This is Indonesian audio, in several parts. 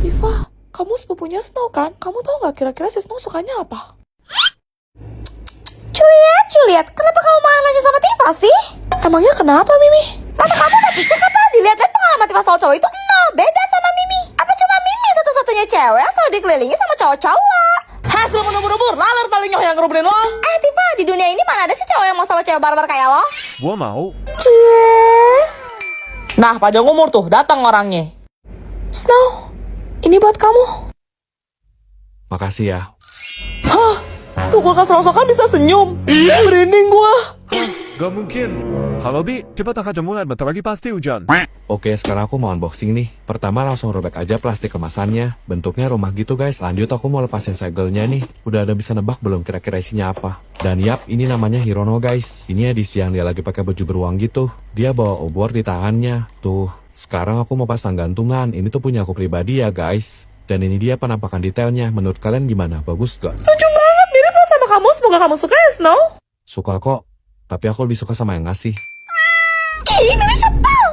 Tifa, kamu sepupunya Snow kan? Kamu tahu nggak kira-kira si Snow sukanya apa? Juliet, kenapa kamu malah nanya sama Tifa sih? Emangnya kenapa, Mimi? Mata kamu udah picek apa? Dilihat-lihat pengalaman Tifa soal cowok itu nol, beda sama Mimi. Apa cuma Mimi satu-satunya cewek yang selalu dikelilingi sama cowok-cowok? Hasil menubur-ubur, laler paling nyoh yang ngeruburin lo. Tifa, di dunia ini mana ada sih cowok yang mau sama cewek barbar kayak lo? Gua mau. Nah, panjang umur tuh, datang orangnya. Snow, ini buat kamu. Makasih ya. Hah? Tuh kulkas rongsokan bisa senyum. Merinding gua. Gak mungkin. Halo Bi, cepat angkat jemuran, bentar lagi pasti hujan. Oke, sekarang aku mau unboxing nih. Pertama langsung robek aja plastik kemasannya. Bentuknya rumah gitu guys. Lanjut aku mau lepasin segelnya nih. Udah ada bisa nebak belum kira-kira isinya apa? Dan yap, ini namanya Hirono guys. Ini edisi yang dia lagi pakai baju beruang gitu. Dia bawa obor di tangannya. Tuh, sekarang aku mau pasang gantungan. Ini tuh punya aku pribadi ya guys. Dan ini dia penampakan detailnya. Menurut kalian gimana? Bagus gak? Lucu banget, mirip lo sama kamu. Semoga kamu suka ya, Snow. Suka kok. Tapi aku lebih suka sama yang ngasih. Ih, Mimi sebel.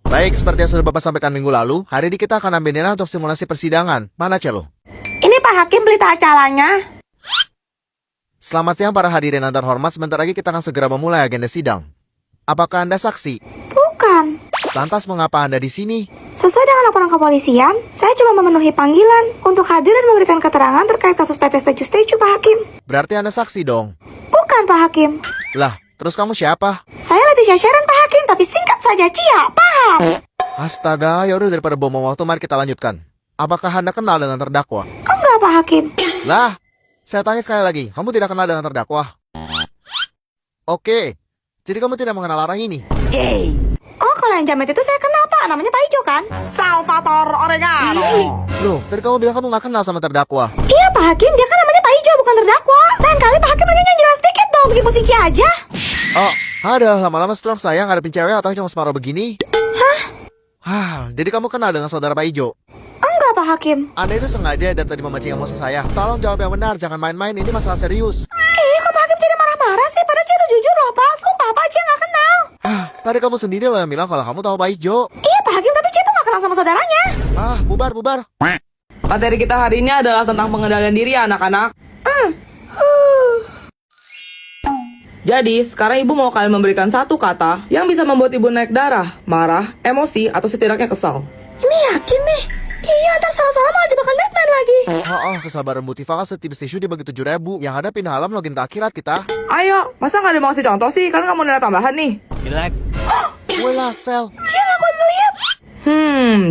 Baik, seperti yang sudah Bapak sampaikan minggu lalu, hari ini kita akan ambil nilai untuk simulasi persidangan. Mana Celo? Ini Pak Hakim berita acaranya. Selamat siang para hadirin yang terhormat, sebentar lagi kita akan segera memulai agenda sidang. Apakah Anda saksi? Bukan. Lantas mengapa Anda di sini? Sesuai dengan laporan kepolisian, saya cuma memenuhi panggilan untuk hadir dan memberikan keterangan terkait kasus PT Stecu Pak Hakim. Berarti Anda saksi dong. Bukan Pak Hakim. Lah, terus kamu siapa? Saya Leticia Sharon Pak Hakim, tapi singkat saja Cia, paham? Astaga, yaudah daripada bom waktu, mari kita lanjutkan. Apakah Anda kenal dengan terdakwa? Enggak Pak Hakim. Lah, saya tanya sekali lagi, kamu tidak kenal dengan terdakwa? Oke, jadi kamu tidak mengenal orang ini? Oh, kalau yang jamet itu saya kenal Pak, namanya Pak Ijo kan? Salvatore Oregano. Loh, tadi kamu bilang kamu gak kenal sama terdakwa. Iya Pak Hakim, dia kan namanya Pak Ijo, bukan terdakwa. Lain kali Pak Hakim nanya jelas dikit dong, bikin pusing Cia aja. Oh, ada lama-lama stroke saya ngadepin cewek atau cuma separuh begini? Jadi kamu kenal dengan saudara Pak Ijo? Enggak Pak Hakim. Anda itu sengaja dan tadi memancing emosi saya. Tolong jawab yang benar, jangan main-main, ini masalah serius. Kok Pak Hakim jadi marah-marah sih? Padahal Cia udah jujur loh Pak, sumpah Pak Cia gak kenal. Tadi kamu sendiri loh yang bilang kalau kamu tahu Pak Ijo. Iya Pak Hakim, tapi Cia tuh gak kenal sama saudaranya. Bubar. Materi kita hari ini adalah tentang pengendalian diri anak-anak. Jadi, sekarang ibu mau kalian memberikan satu kata yang bisa membuat ibu naik darah, marah, emosi, atau setidaknya kesal. Ini yakin nih? Iya, ntar sama-sama malah jebakan Batman lagi. Kesabaran Bu Tifa kan setipis tisu dibagi 7.000. Yang ada pindah alam login ke akhirat kita. Ayo, masa nggak ada mau kasih contoh sih? Kalian nggak mau nilai tambahan nih? Wela, Sel. Cia gak kuat ngeliat.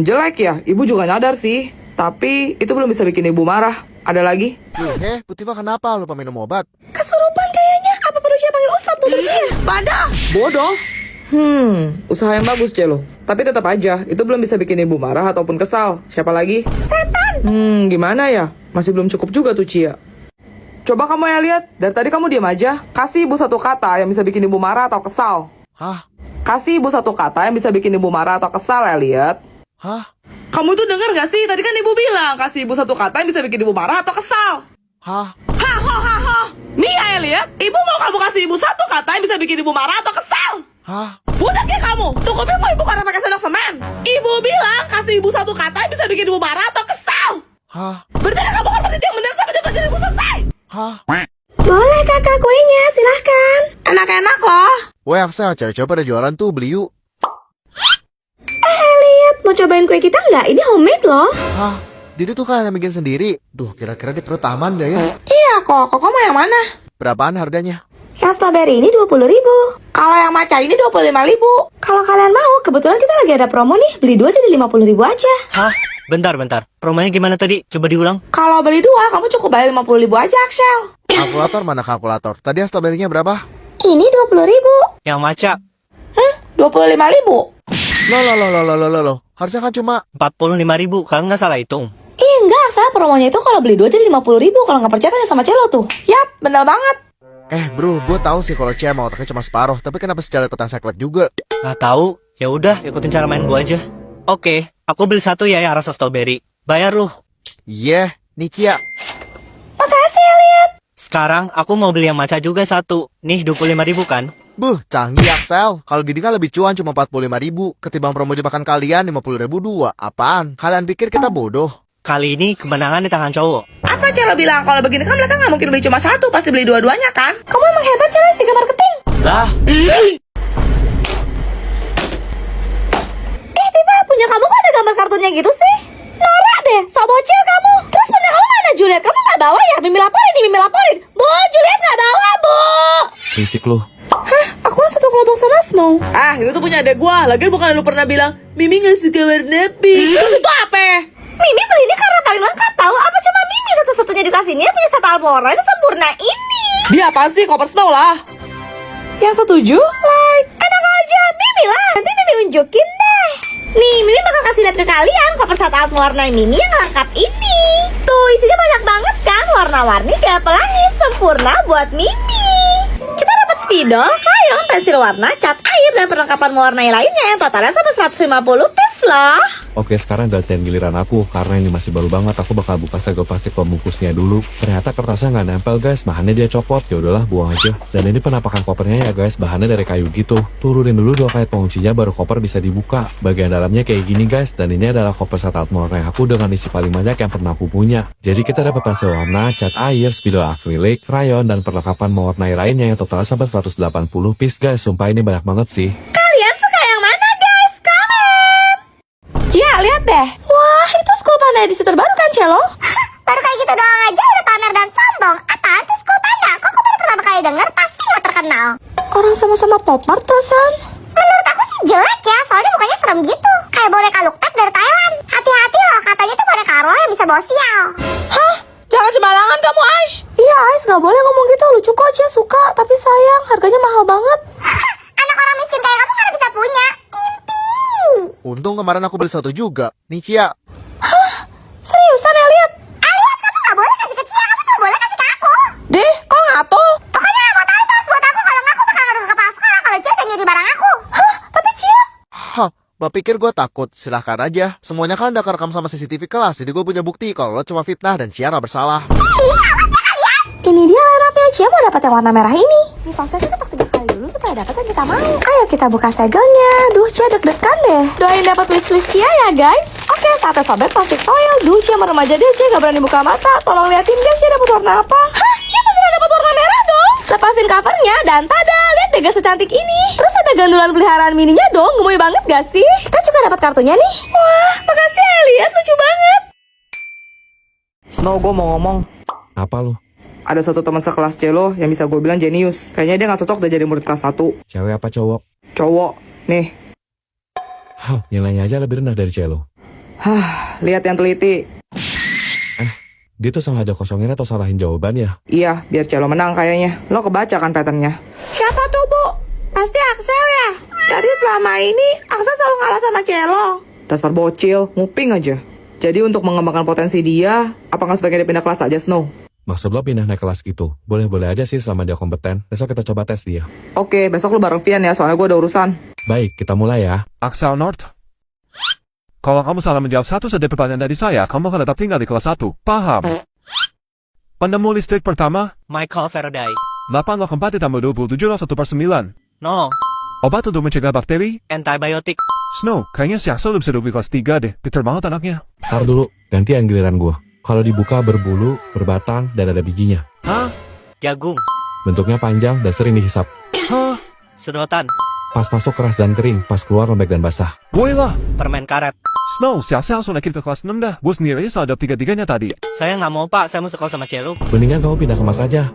Jelek ya. Ibu juga nyadar sih. Tapi itu belum bisa bikin ibu marah. Ada lagi? Bu Tifa kenapa? Lupa minum obat? Kesurupan kayaknya. Apa perlu Cia panggil Ustadz buat dia? Badah! Bodoh. Usaha yang bagus, Celo. Tapi tetap aja, itu belum bisa bikin ibu marah ataupun kesal. Siapa lagi? Setan. Gimana ya? Masih belum cukup juga tuh, Cia. Coba kamu ya lihat, dari tadi kamu diam aja. Kasih ibu satu kata yang bisa bikin ibu marah atau kesal. Kasih ibu satu kata yang bisa bikin ibu marah atau kesal ya, lihat. Kamu tuh denger gak sih? Tadi kan ibu bilang, kasih ibu satu kata yang bisa bikin ibu marah atau kesal. Nih ya, lihat. Ibu mau kamu kasih ibu satu kata yang bisa bikin ibu marah atau kesal. Budak ya kamu, cukupnya mau ibu karena pakai sendok semen. Ibu bilang kasih ibu satu kata yang bisa bikin ibu marah atau kesal. Berarti kamu kan berarti yang benar sampai jam ibu selesai. Boleh kakak kuenya, silahkan. Enak-enak loh. Weh, Axel, cewek-cewek pada jualan tuh, beli yuk. Lihat, mau cobain kue kita nggak? Ini homemade loh. Jadi tuh kan yang bikin sendiri. Duh, kira-kira di perut aman gak ya? Iya kok mau yang mana? Berapaan harganya? Yang strawberry ini 20.000. Kalau yang matcha ini 25.000. Kalau kalian mau, kebetulan kita lagi ada promo nih. Beli 2 jadi 50.000 aja. Bentar. Promonya gimana tadi? Coba diulang. Kalau beli 2, kamu cukup bayar 50.000 aja, Axel. Kalkulator mana kalkulator? Tadi yang strawberry-nya berapa? Ini 20.000. Yang matcha 25.000. Loh. Harusnya kan cuma 45.000. Kalian nggak salah hitung. Enggak, salah promonya itu kalau beli 2 jadi 50.000. Kalau nggak percaya tanya sama Celo tuh. Yap, bener banget. bro, gue tahu sih kalau cewek mau otaknya cuma separuh. Tapi kenapa secara ikutan saklek juga? Nggak tahu. Ya udah, ikutin cara main gua aja. Oke, aku beli satu ya yang rasa strawberry. Bayar lu. Nih Cia. Makasih ya, lihat. Sekarang aku mau beli yang matcha juga satu. Nih 25.000 kan? Buh, canggih Axel. Kalau gini kan lebih cuan cuma 45.000 ketimbang promo jebakan kalian 50.000 dua. Apaan? Kalian pikir kita bodoh? Kali ini kemenangan di tangan cowok. Apa Celo bilang kalau begini kan mereka nggak mungkin beli cuma satu, pasti beli dua-duanya kan? Kamu emang hebat Celo, S3 marketing. Lah, Tifa, punya kamu kok ada gambar kartunnya gitu sih? Norak deh, sok bocil kamu. Terus punya kamu mana Juliet? Kamu nggak bawa ya? Mimi laporin. Bu, Juliet nggak bawa, Bu. Risik lu. Aku kan satu kelompok sama Snow. Ah, ini tuh punya adek gua. Lagian bukan lu pernah bilang Mimi nggak suka warna pink. Terus itu apa? Mimi beli ini karena paling lengkap tahu. Apa cuma Mimi satu-satunya di kelas ini yang punya set Almora sesempurna ini? Dia apa sih? Koper Snow lah. Yang setuju? Like. Enak aja, Mimi lah. Nanti Mimi unjukin deh. Nih, Mimi bakal kasih lihat ke kalian koper set warna Mimi yang lengkap ini. Tuh, isinya banyak banget kan? Warna-warni kayak pelangi, sempurna buat Mimi. Kita dapat spidol, crayon, pensil warna, cat air, dan perlengkapan mewarnai lainnya yang totalnya sampai 150 piece loh. Oke, sekarang gantian giliran aku. Karena ini masih baru banget, aku bakal buka segel plastik pembungkusnya dulu. Ternyata kertasnya nggak nempel guys, bahannya dia copot. Ya udahlah, buang aja. Dan ini penampakan kopernya ya guys, bahannya dari kayu gitu. Turunin dulu 2 kait penguncinya, baru koper bisa dibuka. Bagian dalamnya kayak gini guys, dan ini adalah koper set Almora aku dengan isi paling banyak yang pernah aku punya. Jadi kita dapat pensil warna, cat air, spidol akrilik, crayon, dan perlengkapan mewarnai lainnya yang totalnya sampai 180 piece guys. Sumpah ini banyak banget sih. Kalian suka yang mana guys? Komen! Cia, lihat deh. Wah, itu School Panda edisi terbaru kan, Celo? Baru kayak gitu doang aja udah pamer dan sombong. Apaan tuh School Panda? Kok aku baru pertama kali denger? Pasti gak terkenal. Orang sama-sama pop art perasaan. Menurut aku sih jelek ya, soalnya mukanya serem gitu. Kayak boneka Luktek dari Thailand. Hati-hati loh, katanya tuh boneka Arwah yang bisa bawa sial. Hah? Jangan sembarangan kamu, Aish. Iya, Ais, gak boleh ngomong gitu. Lucu kok, Cia suka. Tapi sayang, harganya mahal banget. Anak orang miskin kayak kamu mana bisa punya? Mimpi. Untung kemarin aku beli satu juga. Nih Cia. Seriusan, Elliot? Alias, kamu gak boleh kasih ke Cia, kamu cuma boleh kasih ke aku. Deh, kok ngatul? Pokoknya gak mau tahu itu harus buat aku. Kalau nggak aku bakal ngadu ke kepala sekolah kalau Cia udah nyuri barang aku. Hah? Tapi Cia? Hah, Mbak pikir gue takut? Silahkan aja. Semuanya kan udah kerekam sama CCTV kelas, jadi gue punya bukti kalau lo cuma fitnah dan Cia gak bersalah. Ini dia line-up-nya. Cia mau dapat yang warna merah ini. Nih, prosesnya ketok 3 kali dulu supaya dapat yang kita mau. Ayo kita buka segelnya. Duh, Cia deg-degan deh. Doain dapat wishlist Cia ya, guys. Oke, saatnya sobek plastik foil. Duh, Cia merem aja deh. Cia gak berani buka mata. Tolong liatin guys, Cia dapat warna apa? Hah? Cia beneran dapat warna merah dong. Lepasin covernya dan tada, lihat deh guys secantik ini. Terus ada gandulan peliharaan mininya dong. Gemoy banget gak sih? Kita juga dapat kartunya nih. Wah, makasih Elliot, lucu banget. Snow, gue mau ngomong. Apa lu? Ada satu teman sekelas Celo yang bisa gue bilang jenius. Kayaknya dia gak cocok udah jadi murid kelas 1. Cewek apa cowok? Cowok. Nih. Hah, nilainya aja lebih rendah dari Celo. Hah, lihat yang teliti. Dia tuh sengaja kosongin atau salahin jawaban ya? Iya, biar Celo menang kayaknya. Lo kebaca kan patternnya? Siapa tuh, Bu? Pasti Axel ya? Jadi selama ini Axel selalu kalah sama Celo. Dasar bocil, nguping aja. Jadi untuk mengembangkan potensi dia, apa nggak sebaiknya dia pindah kelas aja, Snow? Maksud lo pindah naik kelas gitu? Boleh-boleh aja sih selama dia kompeten. Besok kita coba tes dia. Oke, besok lu bareng Vian ya, soalnya gue ada urusan. Baik, kita mulai ya. Axel North. Kalau kamu salah menjawab satu saja pertanyaan dari saya, kamu akan tetap tinggal di kelas 1. Paham? Penemu listrik pertama, Michael Faraday. 884 ditambah 27 adalah 1/9. No, Obat untuk mencegah bakteri? antibiotic. Snow, kayaknya si Axel udah bisa duduk di kelas 3 deh. Pinter banget anaknya. Tar dulu, gantian giliran gua. Kalau dibuka berbulu, berbatang, dan ada bijinya. Hah? Jagung. Bentuknya panjang dan sering dihisap. Hah? Sedotan. Pas masuk keras dan kering, pas keluar lembek dan basah. Boleh lah. Permen karet. Snow, si Axel langsung naik ke kelas 6 dah. Gue sendiri aja salah jawab 3-3-nya tadi. Saya nggak mau pak, saya mau sekolah sama Celo. Mendingan kamu pindah kemas aja.